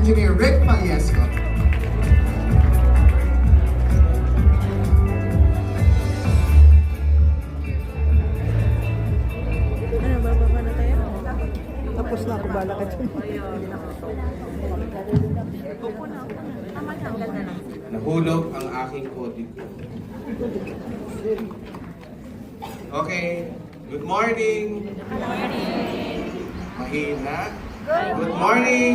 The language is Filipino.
Engineer Rick Paliesco. Ano, bababa na tayo? Tapos na ako, bala ka dyan. Upo na. Tama lang, ganda lang. Nahulog ang aking kodigo. Okay. Good morning. Good morning. Mahina. Good morning.